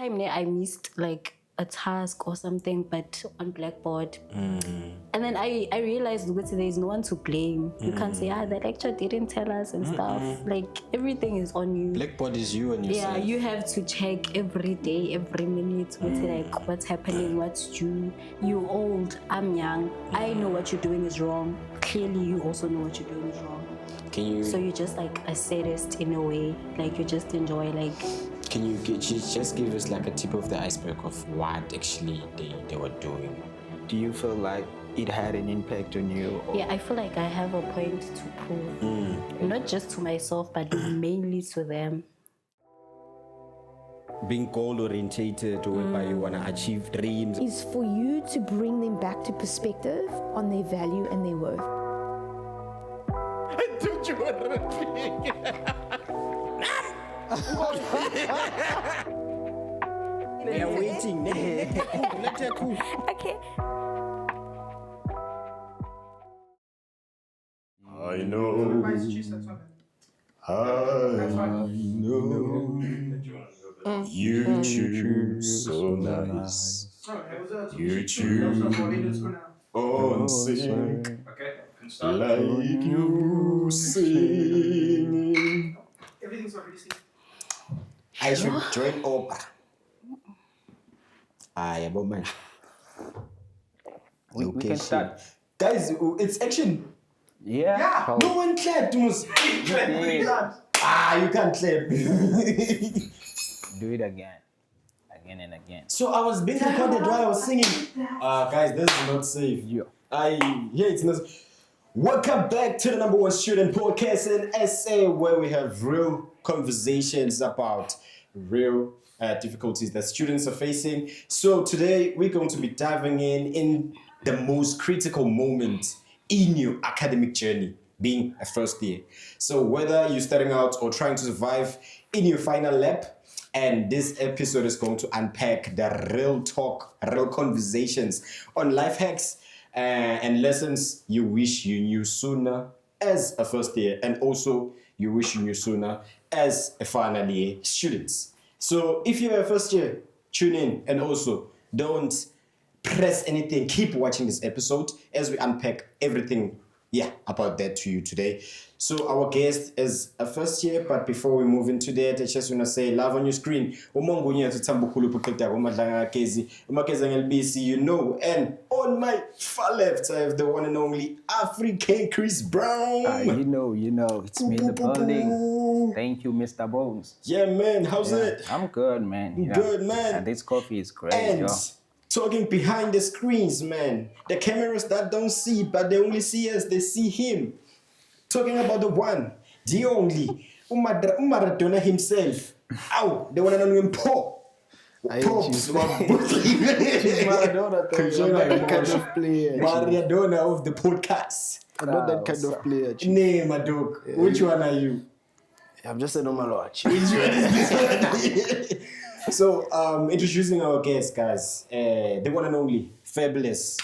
time I missed like a task or something, but on Blackboard. And then I realized that there is no one to blame. You can't say, the lecturer didn't tell us and stuff. Like, everything is on you. Blackboard is you and yourself. Yeah, you have to check every day, every minute, like what's happening, what's due. You're old, I'm young. I know what you're doing is wrong. Clearly, you also know what you're doing is wrong. So you're just like a sadist in a way. Like, you just enjoy, like... Can you just give us like a tip of the iceberg of what actually they were doing? Do you feel like it had an impact on you? Or? Yeah, I feel like I have a point to prove. Not just to myself, but mainly to them. Being goal-orientated or whereby you want to achieve dreams. Is for you to bring them back to perspective on their value and their worth. Don't you want to repeat? They're waiting. Okay. I know. You choose so nice. You choose on sing like you sing. Everything's already seen. I should join opera. About man. We can start. Guys, it's action. Yeah. No one clapped. You can't clap. Do it again. Again and again. So I was being recorded while I was singing. Guys, this is not safe. It's not. Welcome back to the #1 student podcast in SA, where we have real conversations about real difficulties that students are facing. So today we're going to be diving in the most critical moment in your academic journey, being a first year. So whether you're starting out or trying to survive in your final lap, and this episode is going to unpack the real talk, real conversations on life hacks and lessons you wish you knew sooner as a first year, and also you wish you knew sooner as a final year students. So if you're a first year, tune in, and also don't press anything. Keep watching this episode as we unpack everything about that to you today. So our guest is a first year, but before we move into that, I just want to say love on your screen. You know, and on my far left, I have the one and only African Chris Brown. You know, it's me in the building. Thank you, Mr. Bones. Yeah, man, how's it? I'm good, man. Good, man. And this coffee is great, and yo. Talking behind the screens, man. The cameras that don't see, but they only see us, they see him. Talking about the one, the only, Maradona himself. Ow, the one and only Paul. Props. Maradona, that kind of player. Maradona of the podcast. I'm not that kind of player. Name, my dog. Which one are you? I'm just a normal watch. Which one is this one? So, introducing our guest, guys. The one and only, Fabulous.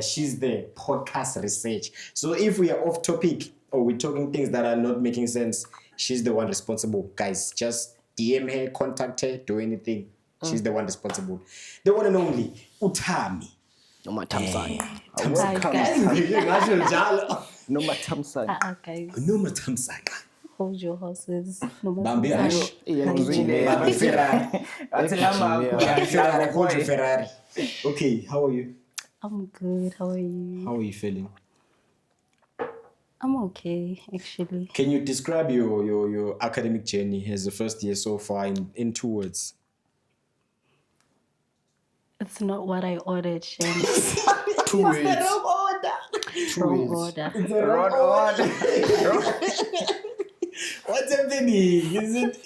She's the podcast research. So if we are off topic or we're talking things that are not making sense, she's the one responsible. Guys, just DM her, contact her, do anything. She's the one responsible. The one and only, Utami. No my Tamsai. No, my Tamsai. Guys, No, my Tamsai. hold your horses. No Bambi Ash. Yeah, Ferrari. Hold your Ferrari. Okay, how are you? I'm good. How are you? How are you feeling? I'm okay, actually. Can you describe your academic journey as the first year so far in 2 words? It's not what I ordered, Shem. 2 ways. Wrong order. It's the wrong order. What's happening? Is it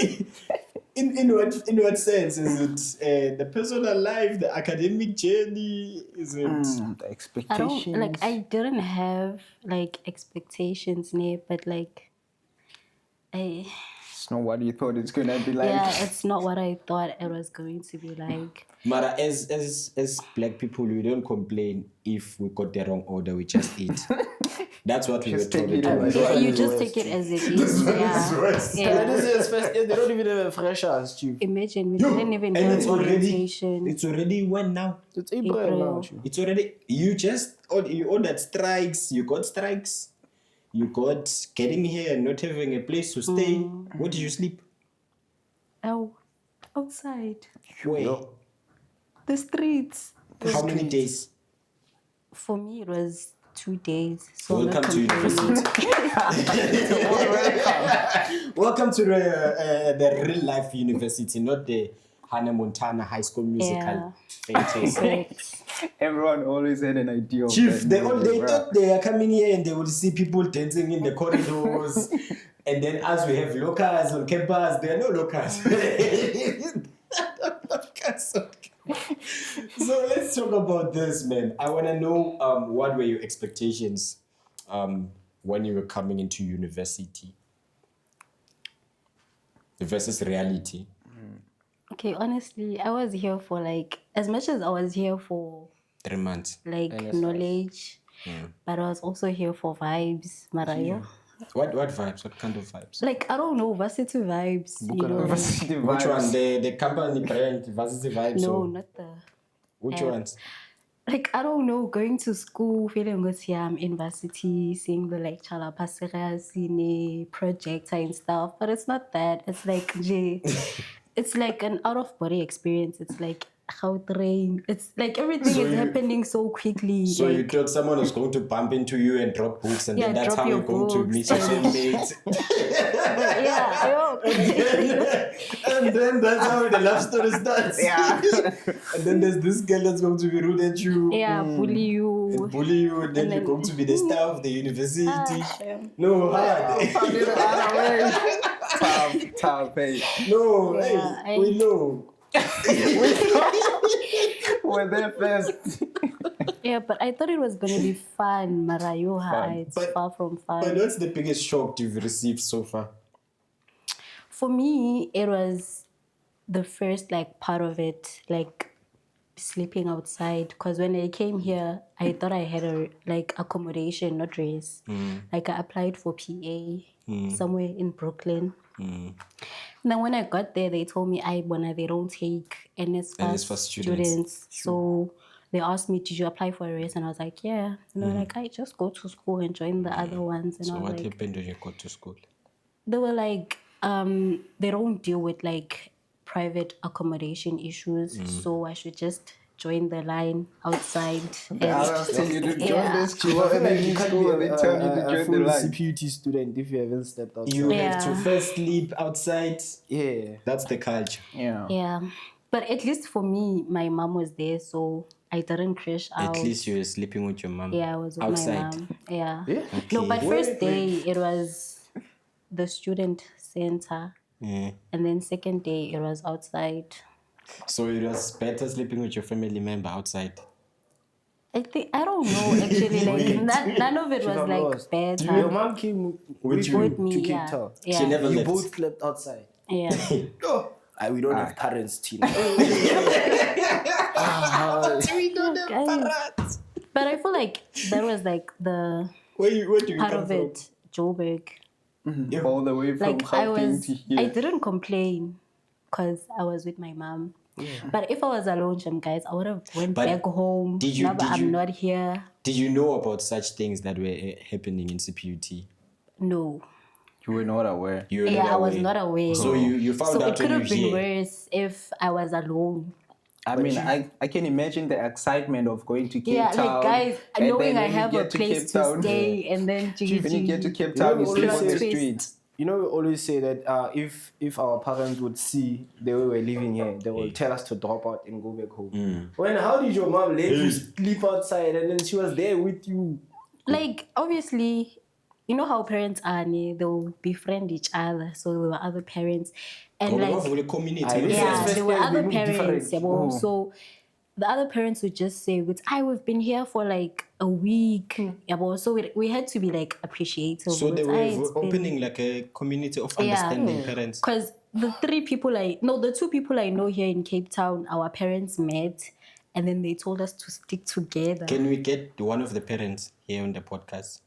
in what sense? Is it the personal life, the academic journey? Is it The expectations. I didn't have expectations, but It's not what you thought it's gonna be like. Yeah, it's not what I thought it was going to be like. Mara, as black people, we don't complain if we got the wrong order. We just eat. That's what we were Just told. take it to as do. it You just take it as it is. Yeah. This is first, they don't even have a fresh ass, chief. Imagine we didn't even And have it's already orientation. when now? It's April now, chief. It's already you ordered strikes. You got strikes. You got getting here and not having a place to stay. Where did you sleep? Oh, outside Where? the streets. How many days? For me, it was 2 days. So I'm Welcome not to complaining. university. Welcome to the real life university, not the Hannah Montana High School Musical. Correct. Everyone always had an idea of Chief, that they movie, bruh. thought they are coming here and they will see people dancing in the corridors. And then as we have lockers on campus, there are no lockers. So let's talk about this, man. I want to know what were your expectations when you were coming into university versus reality? Okay, honestly, I was here for like, as much as I was here for 3 months. like knowledge, but I was also here for vibes, Marayo. What vibes? What kind of vibes? Like, I don't know, varsity vibes, you know. like- Varsity Which vibes. one? The company brand, Varsity vibes? no, or not the. which ones? Like, I don't know, going to school, feeling good, yeah, I'm in varsity, seeing the lecture, seeing projects and stuff, but it's not that. It's like, it's like an out of body experience. It's like how train. It's like everything is happening so quickly. So like, you thought someone was going to bump into you and drop books, and Yeah, then that's drop how you're your going to books meet your and- mates. yeah, And then that's how the love story starts. Yeah. And then there's this girl that's going to be rude at you. yeah, bully you. And bully you, and then And you're then- going to be the star of the university. Shame. No, hard. Tough, hey. No, Yeah, hey, we know. We're there first. Yeah, but I thought it was gonna be fun, Marayoha. It's But- far from fun. But what's the biggest shock you've received so far? For me, it was the first like part of it, like sleeping outside. Because when I came here, I thought I had a like accommodation, not race. Like I applied for PA somewhere in Brooklyn. And then when I got there, they told me they don't take Nsfas students. So they asked me, did you apply for a race? And I was like, yeah. And they were like, I just go to school and join the other ones. And So I was what like, happened when you got to school? they were like, they don't deal with like private accommodation issues, so I should just join the line outside. I And was telling you to join Yeah. this school, and then you school, and they tell you to a join full the line. CPUT student if you haven't stepped out. You Yeah. have to first sleep outside. Yeah. That's the culture. Yeah. yeah, but at least for me, my mom was there, so I didn't crash out. At least you were sleeping with your mom. Yeah, I was with outside. my mom. Yeah. Yeah? No, Okay. but first day it was the student center, Yeah. and then second day it was outside. So it was better sleeping with your family member outside. I don't know actually. Like none of it Chief, was I'm like lost. better. Your mom came with you With me, to Cape yeah. Town. Yeah. She never You left. both slept outside. Yeah. Oh, we don't have parents, Tina. Guys. But I feel like that was like the Where do you part come of from? it, Joburg. All the way from Like I Gauteng to here. I didn't complain because I was with my mom. But if I was alone, guys, I would have went But back home. did you- Now that did I'm you- not here. Did you know about such things that were happening in CPUT? No. You were not aware. You were Yeah, not I was aware. not aware. So you found So out it could when have you been here. worse if I was alone. I mean, I can imagine the excitement of going to Cape Yeah, Town. like guys, and knowing then I when you have a get to place Cape to Town, stay, and then when you get to Cape You Town, know, you sleep on the always say- streets. You know, we always say that if our parents would see the way we're living here, they will tell us to drop out and go back home. When how did your mom let you sleep outside and then she was there with you? Like, obviously, you know how parents are, they'll befriend each other. So there were other parents. And Ngoba like, bavule community. I- yeah, First there were day, other they look parents. different. yabo. So the other parents would just say, we've been here for like a week. Yeah, but so we had to be like appreciative. So they With, were opening like a community of understanding parents. Because the two people I know here in Cape Town, our parents met and then they told us to stick together. Can we get one of the parents here on the podcast?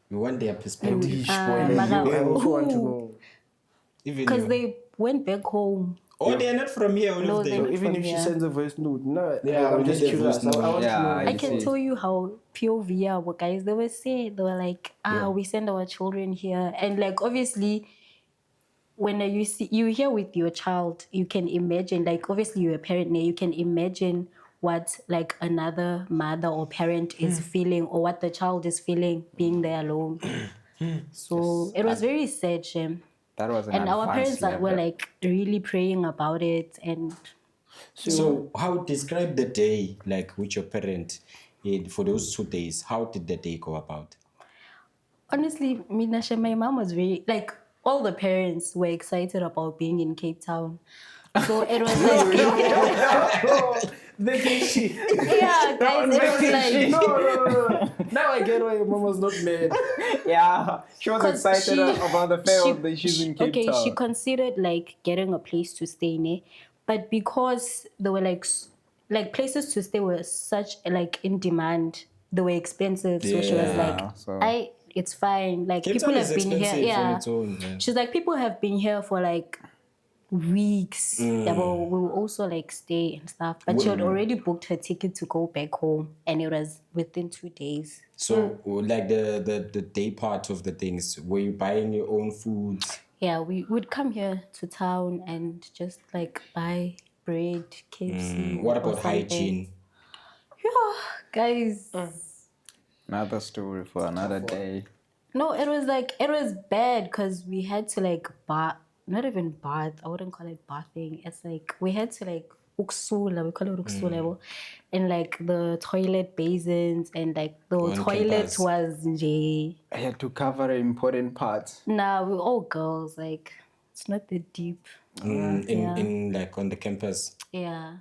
We want their perspective. I also want to know. Because they went back home. Oh, they're not from here, all of them. So even from if she here. sends a voice note, no, Yeah, I'm just we'll get a curious. voice note. I want to know. I can tell you how POV our guys, they were like, we send our children here. And like, obviously, when you here with your child, you can imagine, like, obviously you're a parent now, you can imagine what like another mother or parent is feeling or what the child is feeling being there alone. So it was very sad, Shem. That was an And our advanced parents were level. like really praying about it. And So how describe the day like with your parent for those 2 days? How did the day go about? honestly, Minashe, my mom was very, like, all the parents were excited about being in Cape Town. So it was like, yeah, guys, it was like, No. Now I get why your mom was not mad. Yeah, she was 'cause excited about the fact she- that she's in Cape okay, Town. she considered like getting a place to stay in, but because there were like places to stay were such like in demand, they were expensive. So she was Yeah, like, so- it's fine. Like Cape people Town have is been here, expensive on yeah. its own, man. She's like, people have been here for like weeks. Yeah, but we will also like stay and stuff. But she had already booked her ticket to go back home, and it was within 2 days. So like the day part of the things, were you buying your own food? Yeah, we would come here to town and just like buy bread, KFC. What or about something. hygiene? Yeah, guys. Another story for another day. No, it was bad because we had to like bath. Not even bath. I wouldn't call it bathing. It's like we had to like uksula. We call it uksula. And like the toilet basins and like the On toilet campus. was nje. I had to cover important parts. Nah, we're all girls. Like it's not that deep. In like on the campus. Yeah.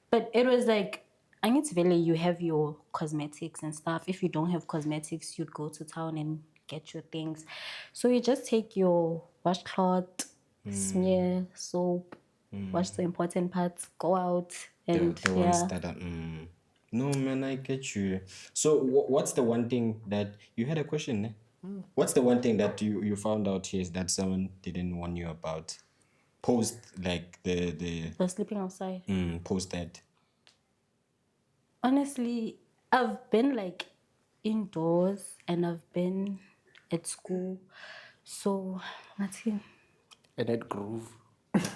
But it was like, I need to tell you have your cosmetics and stuff. If you don't have cosmetics, you'd go to town and get your things. So you just take your washcloth, smear, soap, wash the important parts, go out, and The ones that are, No, man, I get you. So what's the one thing that you had a question? Eh? What's the one thing that you found out here is that someone didn't warn you about? Post like the sleeping outside. post that. Honestly, I've been like indoors and I've been at school. So, nothing. And that groove.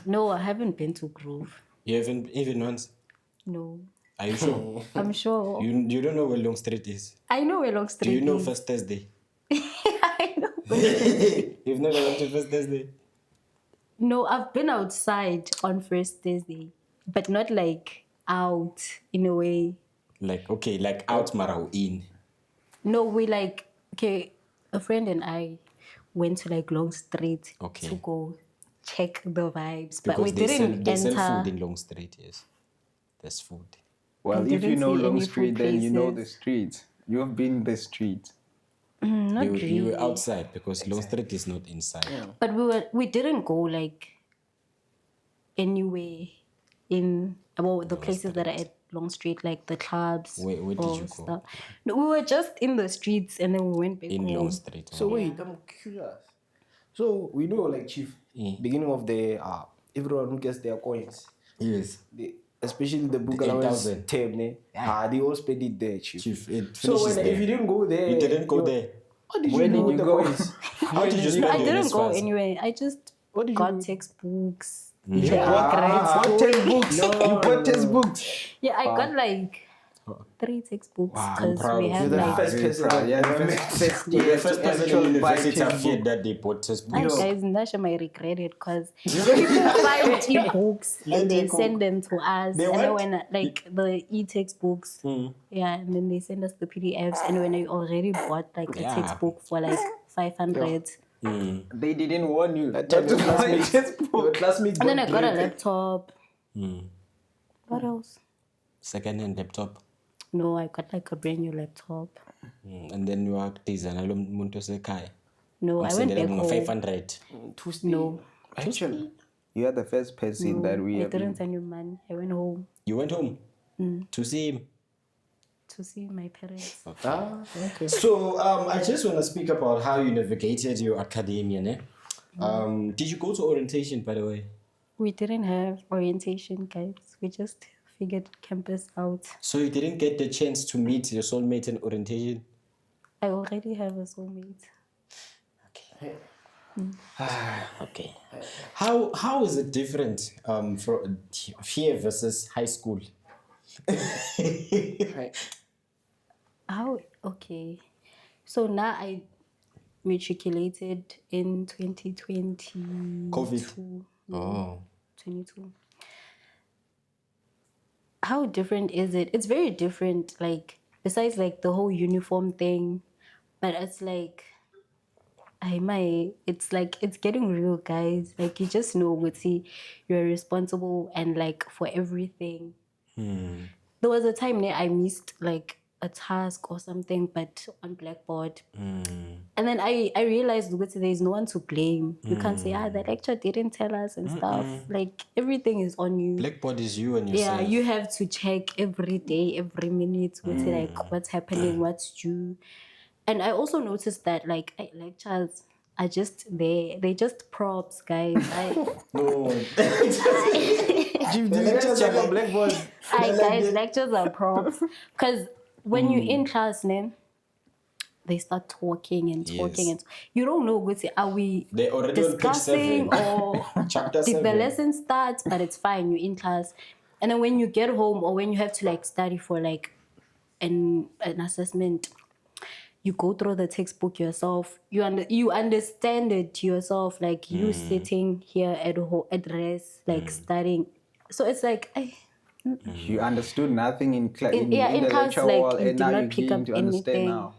No, I haven't been to Groove. You haven't even once. No. Are you sure? I'm sure. you don't know where Long Street is. I know where Long Do Street you know is. First Thursday? I know. You've never gone to First Thursday? No, I've been outside on First Thursday, but not like out in a way. Like okay, like out Marau in. No, we like, okay, a friend and I went to like Long Street Okay. to go check the vibes, but Because we they didn't sell enter. food in Long Street, yes. There's food. Well, I if you didn't know see Long any food Street, then you know the places. streets. You've been the streets. Not You really. were outside because Long Street is not inside. But we didn't go like anywhere in about the places that are at Long Street, like the clubs. Where did or you go? stuff. No, we were just in the streets and then we went back In home. Long Street. So wait, I'm curious. So we know, like Chief, beginning of the everyone who gets their coins, Yes. especially the book allowance 8,000. tab, they all spend it there, Chief. Chief, it So finishes if you there. didn't go there, You didn't go you- there. What did Where you do did with you the go? coins? How did you No, spend I your didn't go Nsfas? anywhere. I just What did you got do? textbooks. You Like, bought textbooks. You bought textbooks. yeah, I got like 3 textbooks I'm because proud we of have you. You're the like. first person proud. I've Yeah, ever the met. first You're the first to person in actually buy university I've textbook. heard that they bought And textbooks. guys, Nasha might regret it because people find e-books and they send them to us. They And then what? when like the e-textbooks, yeah, and then they send us the PDFs. And when I already bought like a Yeah. textbook for like 500, They didn't warn you. That not time to your buy classmates, textbook. your classmates and then I got a grade. laptop. What else? second-hand laptop. No, I got like a brand new laptop. And then you are designer lo muntu osekhaya. No, I went back home. 500. No, Actually, You are the first person that we I have. didn't send you money. I went home You went home to see him. to see my parents. okay. So I just want to speak about how you navigated your academia. Ne? Did you go to orientation, by the way? We didn't have orientation, guys. We just figured campus out. So you didn't get the chance to meet your soulmate in orientation? I already have a soulmate. Okay. Okay. How is it different from here versus high school? How? Okay. So now I matriculated in 2020. COVID. Oh. 22. How different is it? It's very different, like, besides like the whole uniform thing, but it's like it's like it's getting real, guys. Like, you just know with see you're responsible and like for everything. There was a time I missed like a task or something, but on Blackboard. And then I realized that there is no one to blame. You can't say, the lecturer didn't tell us and stuff. Like, everything is on you. Blackboard is you and yourself. Yeah, you have to check every day, every minute, like what's happening, what's due. And I also noticed that like lectures are just there. They're just props, guys. No. Jim, do you guys check on Blackboard? Guys, lectures are props. Because when you're in class, they start talking and talking. Yes. And you don't know, are we They already on page discussing 7. or Chapter did 7. the lesson start? But it's fine, you're in class. And then when you get home or when you have to like study for like an assessment, you go through the textbook yourself. You understand it yourself, like you sitting here at rest, like studying. So it's like You understood nothing in class. in the class, lecture like hall, you and did now you're not pick getting up to understand anything. now.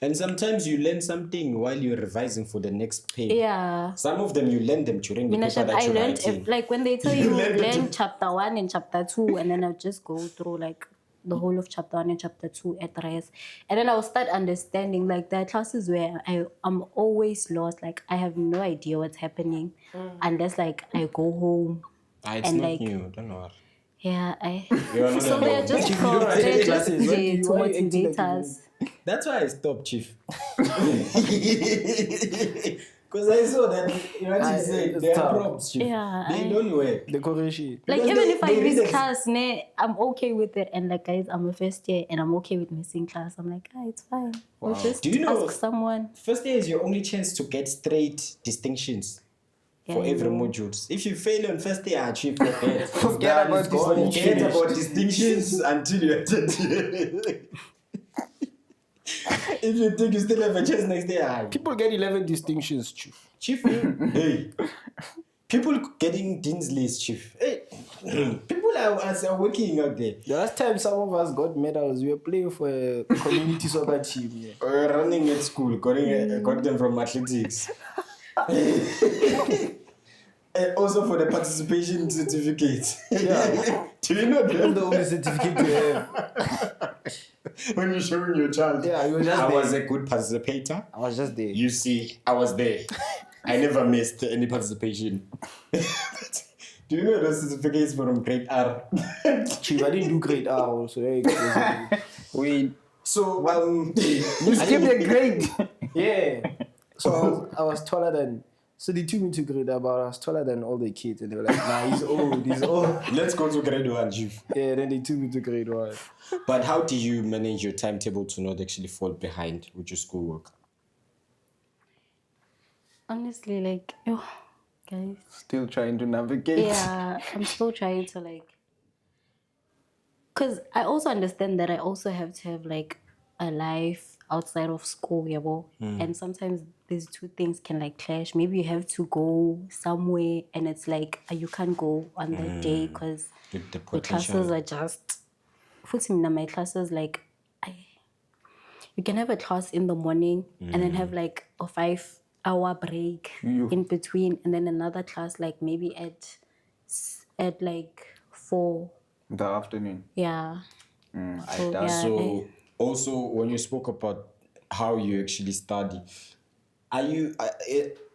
And sometimes you learn something while you're revising for the next paper. Yeah. Some of them you learn them during the paper that I you're learned writing. like when they tell you learned it. learn chapter 1 and chapter 2, and then I'll just go through like the whole of chapter 1 and chapter 2 at rest, and then I'll start understanding. Like, there are classes where I'm always lost, like I have no idea what's happening unless like I go home. It's and not like new, don't worry. yeah, You're not so they're alone. just If you don't props. take They're just classes, there why to you acting like motivate you us. That's why I stopped, Chief. Because I saw that you said it's they are tough. props, Chief. Yeah, They don't work. Decoration. Like, Because even they- if I they read miss it. class, I'm okay with it. And like, guys, I'm a first year and I'm okay with missing class. I'm like, it's fine. I'll just Do you know- ask someone. First year is your only chance to get straight distinctions for Yeah, I every know. modules. If you fail on first year, Chief, forget. Forget about It's gone. distinctions. Forget about distinctions until you attend. If you think you still have a chance next year, People get 11 distinctions, Chief. Chief, hey, people getting Dean's list, Chief. Hey, people are working out there. The last time some of us got medals, we were playing for a community soccer team. Yeah. Running at school, got them from athletics. And also for the participation certificate. Yeah. Do you know That's that? the only certificate you have. When you're showing your child, Yeah, you were just I there. was a good participator. I was just there. You see, I was there. I never missed any participation. Do you know those certificates from grade R? Chief, I didn't do grade R also. Very expensive. We So, you skipped the grade. Yeah. So I was taller than. So they took me to grade R, but I was taller than all the kids, and they were like, "Nah, he's old. He's old." let's go to grade 1, Chief. Yeah. Then they took me to grade 1. But how did you manage your timetable to not actually fall behind with your schoolwork? Honestly, like, guys. Still trying to navigate. Yeah, I'm still trying to like. Because I also understand that I also have to have like a life outside of school, yeah, and sometimes these two things can like clash. Maybe you have to go somewhere and it's like you can't go on that day because With the the classes potential. are just. My classes, like, you can have a class in the morning and then have like a 5-hour break in between, and then another class like maybe at like 4 The afternoon. Yeah. I So, doubt. yeah. So also when you spoke about how you actually study, are you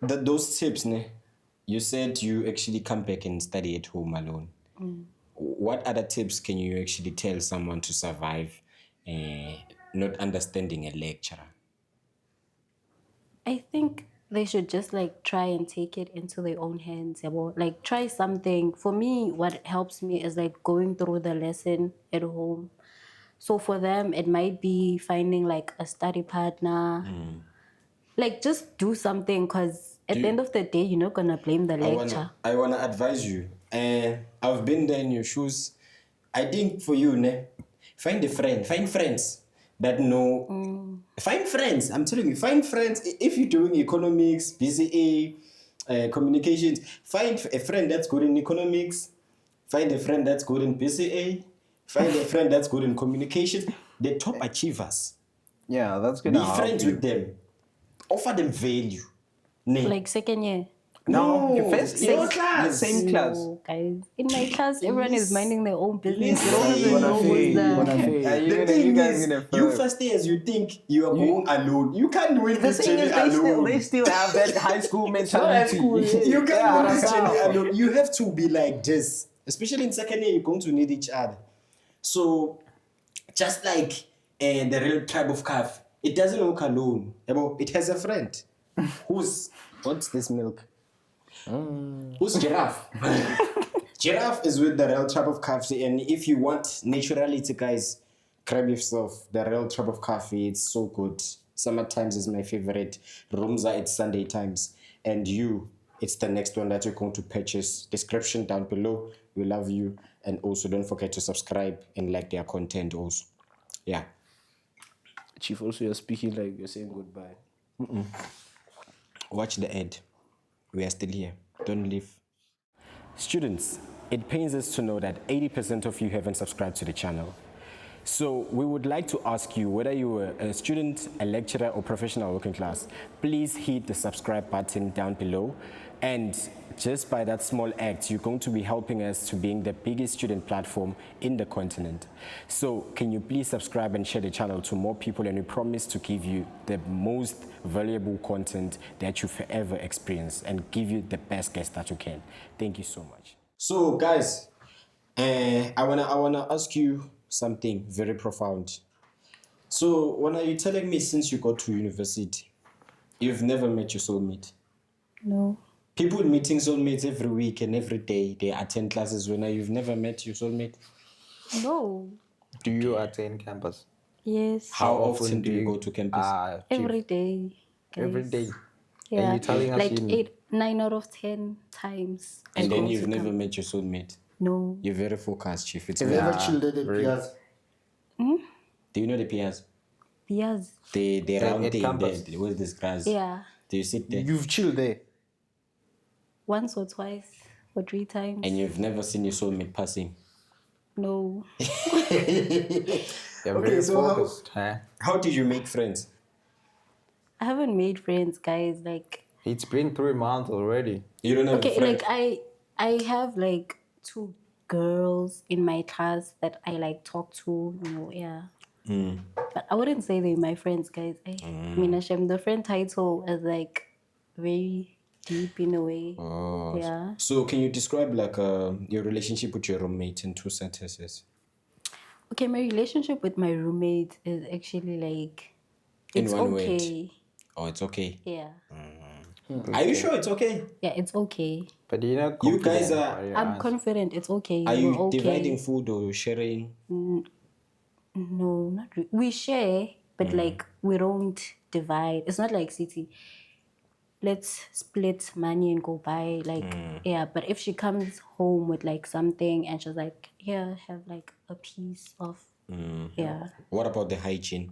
those tips, ne? You said you actually come back and study at home alone. What other tips can you actually tell someone to survive not understanding a lecturer? I think they should just like try and take it into their own hands. Like try something. For me, what helps me is like going through the lesson at home. So for them, it might be finding like a study partner. Like just do something because at the end of the day, you're not gonna blame the lecture. I wanna advise you. I've been there in your shoes. I think for you, ne, find a friend, find friends that know. Find friends. I'm telling you, find friends. If you're doing economics, BCA, communications, find a friend that's good in economics. Find a friend that's good in BCA. Find a friend that's good in communications. The top achievers. Yeah, that's Be gonna help friends you. with them. Offer them value. Ne. Like second year. No, No, first your year, class. same class. No, guys. In my class, everyone is minding their own business. They Listen. don't even know who's the. Are The you thing guys is, gonna you fail? first years, you think you are going alone. You can't win The this thing journey is, alone. they still have that high school mentality. You can't Yeah, win this that's journey how. alone. You have to be like this. Especially in second year, you're going to need each other. So, just like the real tribe of calf, it doesn't work alone. It has a friend. What's this milk? Who's giraffe? Giraffe is with the real tribe of coffee, and if you want naturality, guys, grab yourself the real tribe of coffee. It's so good. Summer times is my favorite. Roomza, it's Sunday times, and it's the next one that you're going to purchase. Description down below. We love you, and also don't forget to subscribe and like their content. Also, yeah. Chief, also you're speaking like you're saying goodbye. Watch the ad. We are still here. Don't leave. Students, it pains us to know that 80% of you haven't subscribed to the channel. So we would like to ask you, whether you are a student, a lecturer, or professional working class, please hit the subscribe button down below. And just by that small act, you're going to be helping us to being the biggest student platform in the continent. So can you please subscribe and share the channel to more people, and we promise to give you the most valuable content that you've ever experienced and give you the best guest that you can. Thank you so much. So guys, I wanna ask you something very profound. So when are you telling me since you got to university, you've never met your soulmate? No. People meeting soulmates every week and every day. They attend classes. When you've never met your soulmate? No. Do you attend campus? Yes. How often do you go to campus? Every day. Guys. Every day. Yeah. And you're telling us like 9 out of 10 times. And I then go you've to never camp. met your soulmate. No. You're very focused, Chief. It's Have you very- ever chilled at the piers? Do you know the piers? Yes. The round at thing campus. there with this grass. Yeah. Do you sit there? You've chilled there. Once or twice or 3 times. And you've never seen your soulmate passing? No. You're Okay, very so focused, huh? How did you make friends? I haven't made friends, guys. Like, It's been 3 months already. You don't have a okay, friend? like I have like 2 girls in my class that I like talk to, yeah. But I wouldn't say they're my friends, guys. I mean, Hashem, the friend title is like very deep in a way. Oh. Yeah. So can you describe like your relationship with your roommate in 2 sentences? Okay, my relationship with my roommate is actually like, In it's one word. okay. Oh, it's okay. Yeah. Are you sure it's okay? Yeah, it's okay. But you're not You guys confident are- about your I'm answer. confident it's okay. Are We're you okay. dividing food or sharing? No, not really. We share, but like we don't divide. It's not like City. Let's split money and go buy yeah. But if she comes home with like something and she's like, here, have like a piece of yeah. What about the hygiene?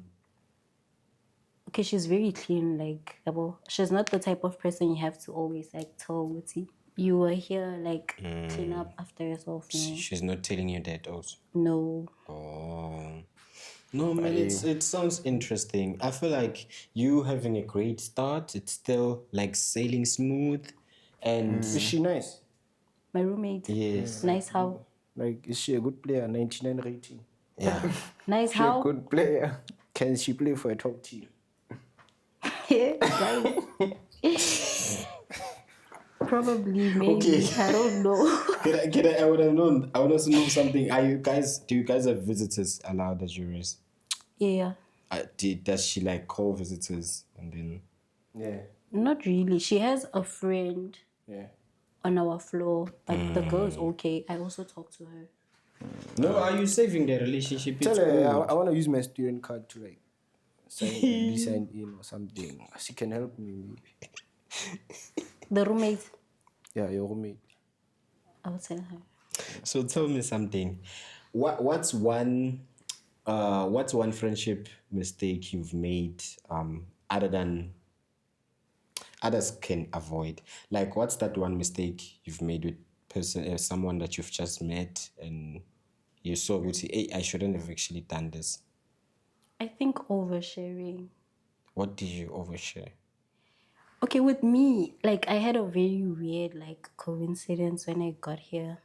Okay, she's very clean. Like, she's not the type of person you have to always like tell Wuti, you are here, like clean up after yourself. No, She's not telling you that also. no. Oh. No, man, it sounds interesting. I feel like you having a great start. It's still like sailing smooth. And Is she nice? My roommate. yes. Nice how? Like, is she a good player? 99 rating. Yeah. Nice. Is she a How? good player? Can she play for a top team? Guys. Probably, maybe. Okay. I don't know. I would have known. I would also know something. Do you guys have visitors allowed at yours? Yeah. Does she like call visitors and then? Yeah. Not really. She has a friend Yeah. on our floor, but the girl is okay. I also talk to her. No, are you saving the relationship? Tell It's her old. I want to use my student card to like be signed in or something. She can help me. The roommate, Yeah, your roommate. I will tell her. So tell me something. What's one friendship mistake you've made other than others can avoid? Like what's that one mistake you've made with someone that you've just met and you saw beauty, hey, I shouldn't have actually done this. I think oversharing. What did you overshare? Okay, with me, like I had a very weird like coincidence when I got here.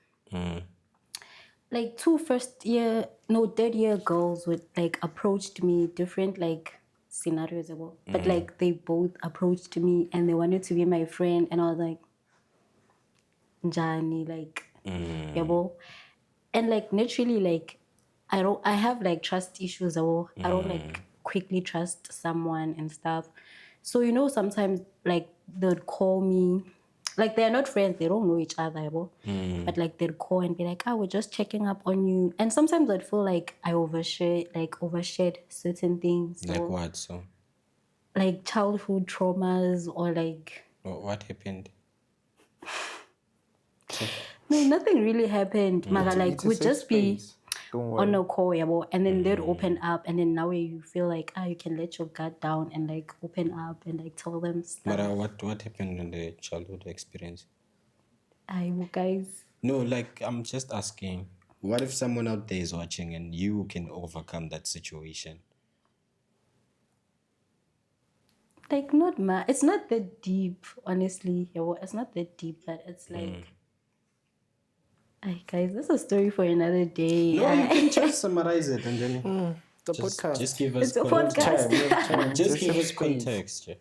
Like third year girls would like approached me different like scenarios about, but like they both approached me and they wanted to be my friend, and I was like, Njani, like, yabo. And like naturally, like I have like trust issues, or I don't like quickly trust someone and stuff. So sometimes like they'd call me, like they're not friends, they don't know each other, yabo. But like they'd call and be like, we're just checking up on you. And sometimes I'd feel like I overshared certain things. So, Like what? So like childhood traumas or like what happened? no, nothing really happened. Mara, like It's a would safe just be space. Don't worry. on a call, yabo, and then they'd open up, and then now you feel like you can let your guard down and like open up and like tell them stuff. But what happened in the childhood experience? Guys, No, like I'm just asking. What if someone out there is watching and you can overcome that situation? like it's not that deep, honestly. Yabo, it's not that deep, but it's like, guys, this is a story for another day. No, you can just summarize it and then The podcast. just give us It's a podcast. We have time. just It's give a us space. context. Yeah.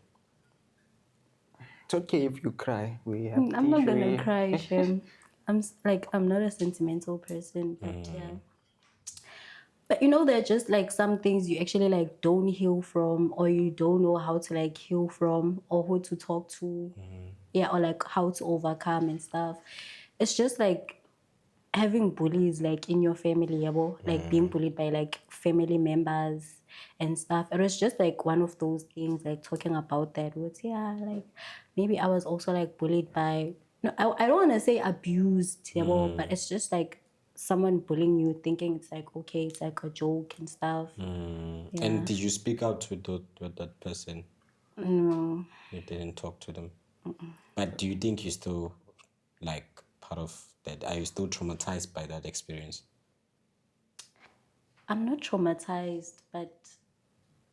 It's okay if you cry. We have I'm not gonna tissue. cry, Shem. I'm not a sentimental person, but yeah. But there are just like some things you actually like don't heal from, or you don't know how to like heal from, or who to talk to. Yeah, or like how to overcome and stuff. It's just like having bullies like in your family, yabo, like being bullied by like family members and stuff. It was just like one of those things, like talking about that was like maybe I was also like bullied by, no, I don't want to say abused, yabo, but it's just like someone bullying you thinking it's like okay, it's like a joke and stuff. Yeah. And did you speak out with that person? No. You didn't talk to them. But do you think you're still like part of that? Are you still traumatized by that experience? I'm not traumatized, but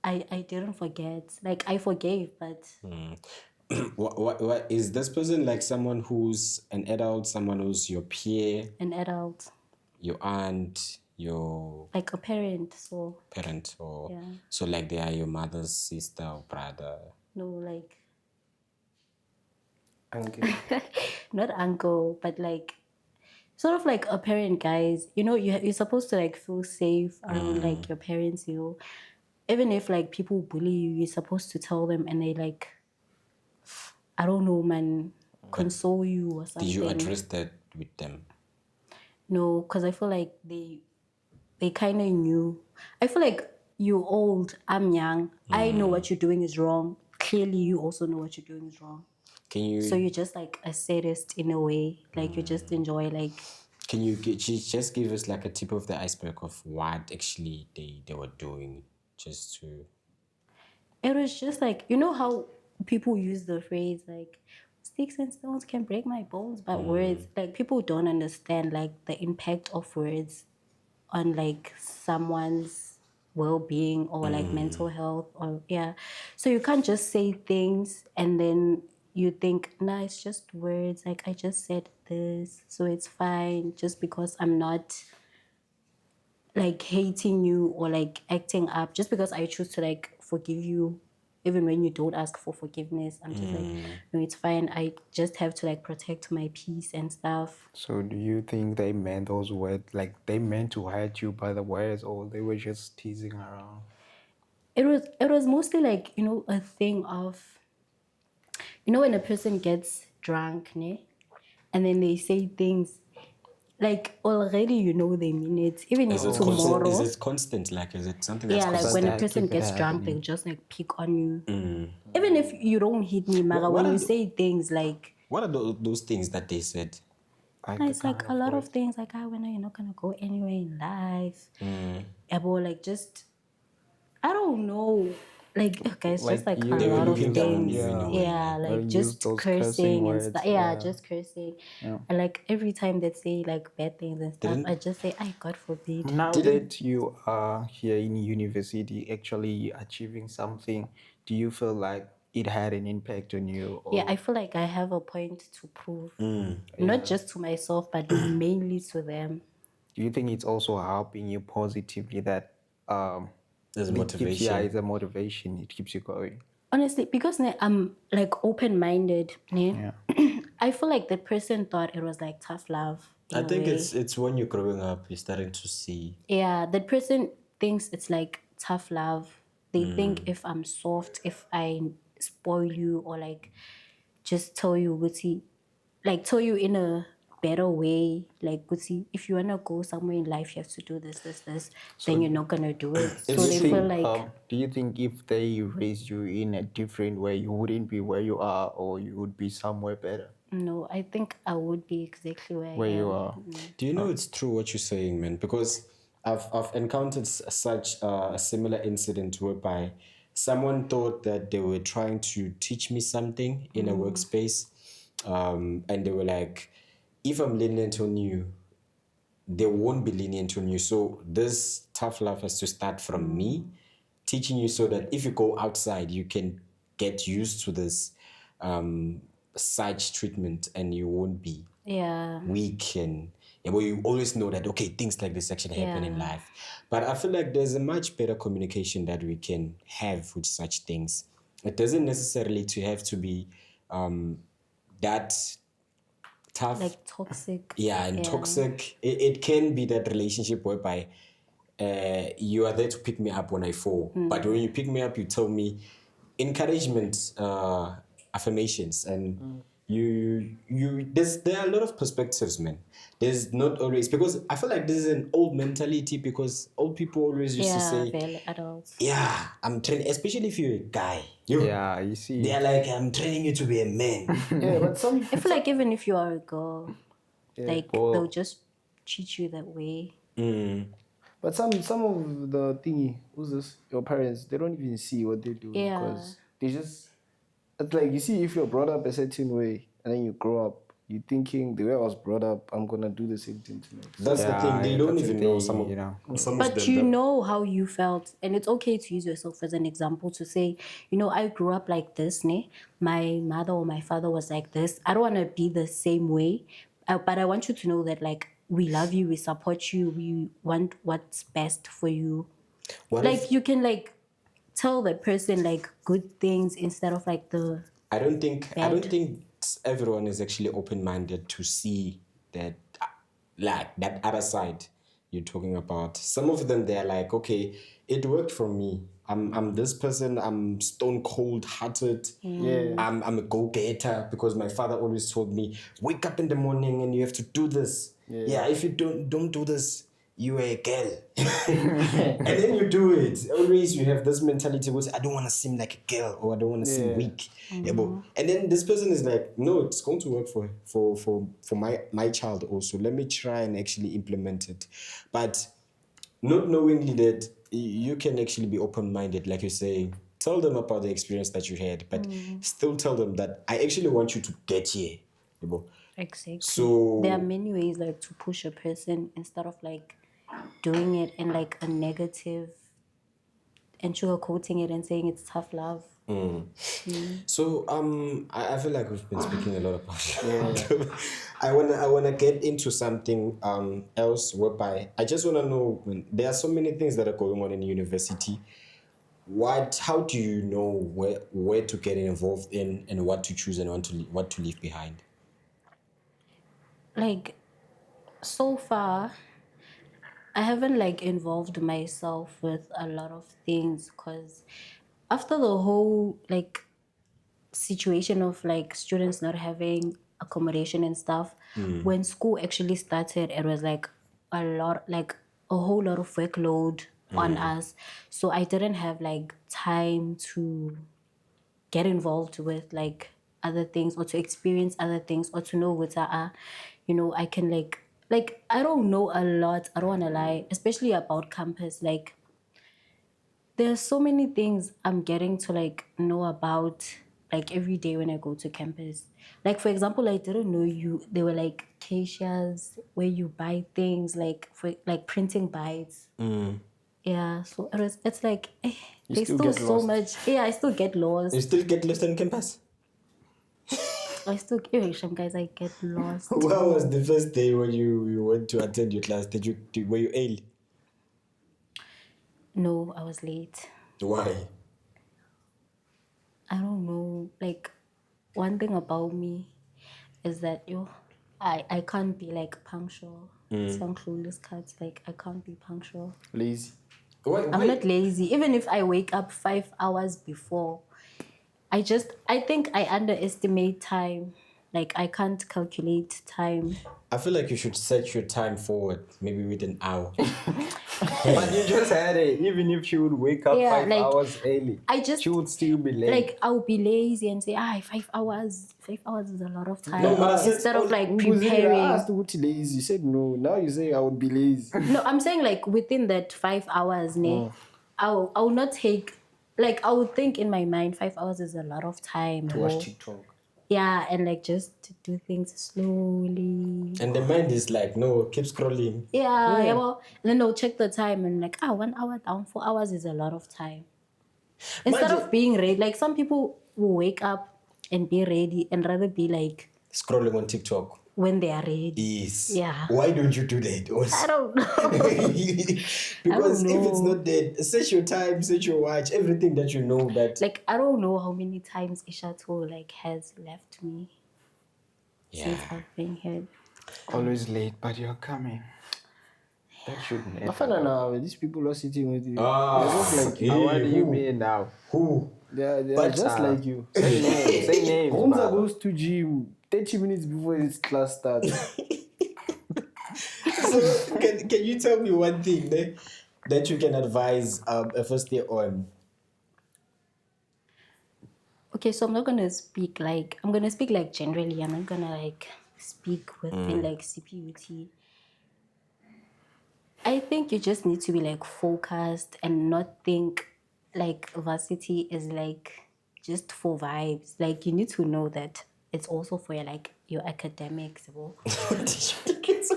I didn't forget. Like I forgave, but What is this person like? Someone who's an adult, someone who's your peer, an adult, your aunt, your like a parent. So parent, or yeah. so like they are your mother's sister or brother? No, like Okay. not uncle, but like sort of like a parent, guys. You're supposed to like feel safe around like your parents. Even if like people bully you, you're supposed to tell them, and they like, I don't know, man, console you or something. Did you address that with them? No, because I feel like they kind of knew. I feel like you're old, I'm young. I know what you're doing is wrong. Clearly, you also know what you're doing is wrong. Can you So you're just like a sadist in a way. Like you just enjoy like. can you just give us like a tip of the iceberg of what actually they were doing, just to? It was just like how people use the phrase like sticks and stones can break my bones, but words, like people don't understand like the impact of words on like someone's well-being or like mental health, or so you can't just say things and then you think, nah, it's just words. Like, I just said this, so it's fine. Just because I'm not like hating you or like acting up, just because I choose to like forgive you, even when you don't ask for forgiveness, I'm just like, no, it's fine. I just have to like protect my peace and stuff. So do you think they meant those words, like they meant to hurt you by the words, or they were just teasing around? It was mostly like, a thing of, when a person gets drunk, ne? And then they say things like already they mean it. Even Is if it constant? Is tomorrow, it constant? Like, is it something that's yeah, like constant? when a that person keep it gets drunk, they'll happening. just like pick on you. Even if you don't hit me, Mara, What when are you the- say things like, What are those things that they said? Like "Ah, the it's like kind a of lot of words. things like, when you're not gonna go anywhere in life. About like just, I don't know. Like, guys, just Like like a you, They were lot of looking down on things. you in a yeah, way. Yeah, Like, or like use just those cursing cursing and words. stuff. Yeah, Yeah. just cursing. Yeah. And like every time they say like bad things and stuff, Didn't- I just say, I God forbid. Now Didn't that you are here in university, actually achieving something, do you feel like it had an impact on you? Yeah, I Or feel like I have a point to prove. Mm. Not just to myself, but mainly to them. do you think it's also helping you positively that There's it keeps, yeah, motivation. it's a motivation, it keeps you going? Honestly, because I'm like open-minded, Yeah. I feel like the person thought it was like tough love in I a think way. it's when you're growing up, you're starting to see. Yeah, that person thinks it's like tough love. They think if I'm soft, if I spoil you or like just tell you, Gucci, like tell you in a better way, like Gucci, if you wanna go somewhere in life, you have to do this, then you're not gonna do it. Do So you they think, feel like, Do you think if they raised you in a different way, you wouldn't be where you are, or you would be somewhere better no, I think I would be exactly where I where you am. are? do you know it's true what you're saying, man? Because I've encountered such a similar incident whereby someone thought that they were trying to teach me something in a workspace, and they were like, if I'm lenient on you, they won't be lenient on you. So this tough love has to start from me, teaching you so that if you go outside, you can get used to this such treatment and you won't be Yeah. weak and well, you always know that okay, things like this actually happen in Yeah. life. But I feel like there's a much better communication that we can have with such things. It doesn't necessarily to have to be that tough, Like toxic. yeah, and toxic. It can be that relationship whereby you are there to pick me up when I fall, but when you pick me up, you tell me encouragement, affirmations, and there are a lot of perspectives, man. There's not always, because I feel like this is an old mentality, because old people always used to Yeah, say, very adults. yeah, I'm training, especially if you're a guy. Yeah, you see. They're like, I'm training you to be a man. Yeah, but some I feel like even if you are a girl, like Well- they'll just treat you that way. But some of the thingy, who's this? Your parents, they don't even see what they do Yeah. because they just. It's like you see, if you're brought up a certain way and then you grow up, you thinking the way I was brought up, I'm gonna do the same thing to myself. That's the thing. They don't that's the even know thing, some of you know. some of But them. you that- know how you felt, and it's okay to use yourself as an example to say, I grew up like this, ne? My mother or my father was like this. I don't want to be the same way, but I want you to know that like we love you, we support you, we want what's best for you. What Like if- you can like tell that person like good things instead of like the I don't think bad. everyone is actually open-minded to see that, like that other side you're talking about. Some of them, they're like, okay, it worked for me. I'm this person. I'm stone cold hearted. Yeah. I'm a go-getter because my father always told me, wake up in the morning and you have to do this. Yeah, if you don't do this, you are a girl. And then you do it. Always you have this mentality which I don't want to seem like a girl or I don't want to seem Yeah. weak. Yeah, but, and then this person is like, no, it's going to work for my child also. Let me try and actually implement it. But not knowingly that you can actually be open-minded, like you're saying. Tell them about the experience that you had, but still tell them that I actually want you to get here. You know? Exactly. So there are many ways like to push a person instead of like doing it in like a negative and sugarcoating it and saying it's tough love. So I feel like we've been speaking a lot about I wanna get into something else whereby I just wanna know there are so many things that are going on in university. How do you know where to get involved in and what to choose and what to leave behind? Like, so far, I haven't like involved myself with a lot of things because after the whole like situation of like students not having accommodation and stuff, when school actually started, it was like a whole lot of workload on us. So I didn't have like time to get involved with like other things or to experience other things or to know what I can like I don't know a lot, I don't want to lie, especially about campus. Like there's so many things I'm getting to like know about like every day when I go to campus. Like for example, I didn't know there were like caches where you buy things like for like printing bites. Yeah, so it's like there's still still get so lost. much. Yeah, I still get lost. You still get lost on campus? I still some guys I get lost. What was the first day when you went to attend your class? Were you early? No, I was late. Why? I don't know. Like one thing about me is that I can't be like punctual. Some clueless cats, like I can't be punctual. Lazy. I'm not lazy. Even if I wake up 5 hours before, I think I underestimate time. Like I can't calculate time. I feel like you should set your time forward, maybe with an hour. But you just had it. Even if she would wake up Yeah, 5 like, hours early, she would still be late. Like I'll be lazy and say, 5 hours. 5 hours is a lot of time. No, but I said Instead of like I preparing. asked what lazy. You said no. Now you say I would be lazy. No, I'm saying like within that 5 hours, I'll not take like I would think in my mind 5 hours is a lot of time. To watch TikTok. Yeah, and like just to do things slowly. And the mind is like, no, keep scrolling. Yeah, well, then I'll check the time and like 1 hour down, 4 hours is a lot of time. Instead of being ready, like some people will wake up and be ready and rather be like Scrolling on TikTok. when they are ready. Yes. Yeah. Why don't you do that? I don't know. Because if it's not that, set your time, set your watch, everything that you know that. Like I don't know how many times Ishato like has left me since I've been here. Always late, but you're coming. That shouldn't I happen. found out now these people are sitting with you. Ah, They're just like you. What do you mean now? Who? They're But, just like you. Say names. Say names. Roomza Baba. goes to gym 30 minutes before his class starts. So can you tell me one thing that you can advise a first year on? Okay, so I'm gonna speak like generally. I'm not gonna like speak within like CPUT. I think you just need to be like focused and not think like varsity is like just for vibes. Like you need to know that it's also for your academics.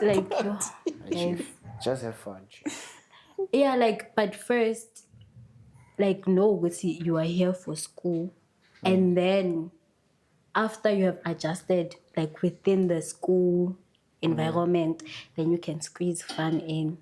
Like Just have fun. yeah, like but first, like no, you are here for school, and then after you have adjusted like within the school environment, then you can squeeze fun in.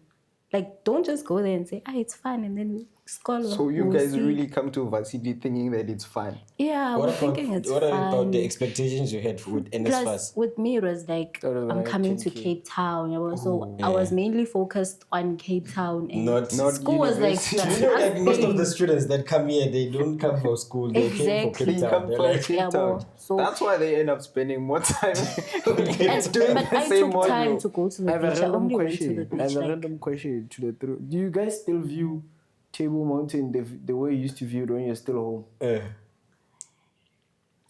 Like, don't just go there and say, it's fun, and then scholar. So you guys really come to Varsity thinking that it's fun? Yeah, we're thinking it's what fun. about the expectations you had with Plus, Nsfas? with me, it was like, I'm coming to Cape Town. So I was mainly focused on Cape Town. And Not school was like, You know, like most of the students that come here, they don't come for school. They came for Cape They Town. come They're from like, Cape yeah, Town. well, so- That's why they end up spending more time doing but I the same took time module. to go to I the have a beach. I random only went to question. the I have beach. a Like, random question to the truth. Do you guys still view Table Mountain the way you used to view it when you're still home?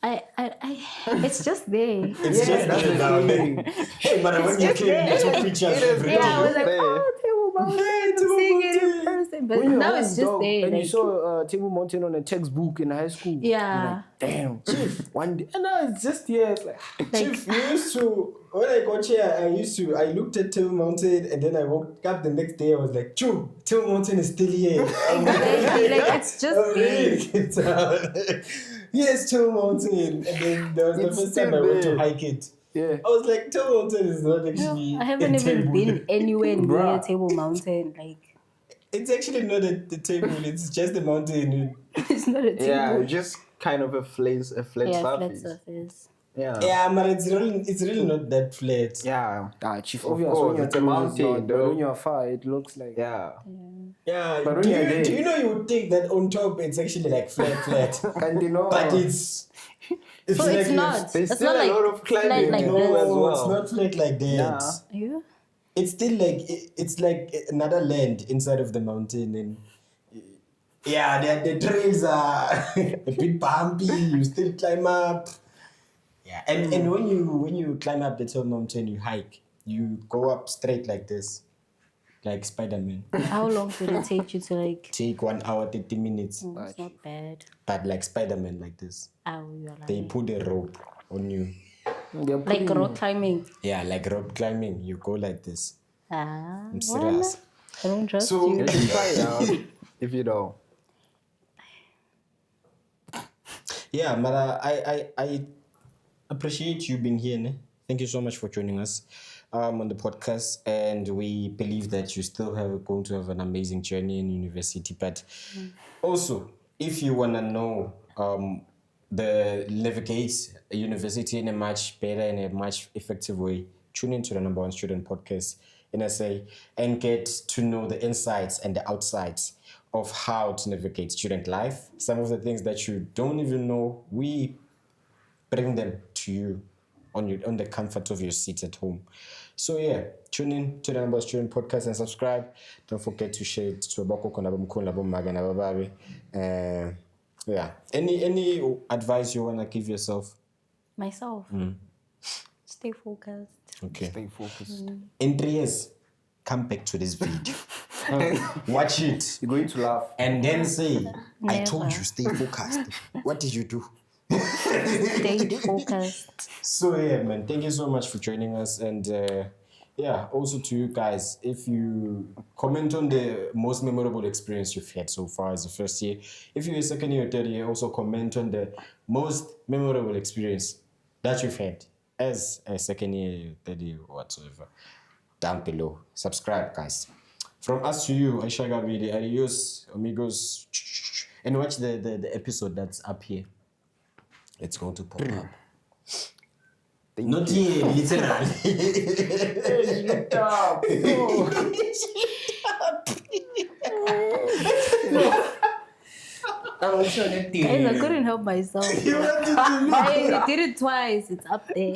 it's just there. It's just that's the down there. thing. Hey, but when you came, you took pictures every Yeah, I day. was like, there. Table Mountain. I'm seeing it in person. saying? But When you're now home, it's just dog, there. and you Like, saw Table Mountain on a textbook in high school. Yeah. You're like, damn, chief, one day. And now it's just here. It's like, Chief, you used to, when I got here, I looked at Table Mountain and then I woke up the next day, I was like, Choo, Table Mountain is still here. exactly. Like, it's just I'm there. really tired. Yes, Table Mountain. And then there was the It's first time I still went to there. hike it. yeah. I was like, Table Mountain is not actually. I haven't a even table. been anywhere near Bruh. Table Mountain. Like, It's actually not the table, it's just the mountain. it's not a table. Yeah, just kind of a flat yeah, flat surface. surface. Yeah. Yeah, but it's really not that flat. Yeah. Chief, Of obvious course, when you're it's a close, it's mountain, not, but though. when you're far, it looks like. Yeah. Yeah, But when do you're you, there- do you know you would think that on top it's actually like flat, And you know, but it's So it's like not. There's It's still not a like lot of flat climbing like to no, do this. as well. it's not flat like that. Yeah. You? It's still like it's like another land inside of the mountain, and yeah, the trails are a bit bumpy. You still climb up. Yeah, and when you climb up the top mountain, you hike. You go up straight like this, like Spider-Man. How long did it take you to like? Take 1 hour 30 minutes, It's not bad. but like Spider-Man like this. Oh, you're They like put a rope on you. they're like putting- rock climbing. Yeah, like rope climbing. You go like this. Ah, I'm serious. I don't trust So- you. You should try it out if you don't. Yeah, Mara, I appreciate you being here. Ne? Thank you so much for joining us on the podcast. And we believe that you still going to have an amazing journey in university. But also, if you want to know the navigate a university in a much better and a much effective way, tune into the number one student podcast in SA and get to know the insights and the outsides of how to navigate student life. Some of the things that you don't even know, we bring them to you on the comfort of your seat at home. So yeah, tune in to the Number Student Podcast and subscribe. Don't forget to share it to Abako Konabum Maga na Bababe. Yeah. Any advice you wanna give yourself? Myself. Stay focused. Okay. Stay focused. In 3 years, come back to this video. Watch it. You're going to laugh. And then say, I told Never. you, stay focused. What did you do? Stay focused. So yeah, man, thank you so much for joining us. And yeah, also to you guys, if you comment on the most memorable experience you've had so far as a first year, if you're a second year or third year, also comment on the most memorable experience that you've had as a second year, third year, whatsoever. Down below. Subscribe, guys. From us to you, Aisha Gabidi, adios, amigos. And watch the episode that's up here. It's going to pop up. Not here, literally. Guys, I couldn't help myself. I did it twice. It's up there.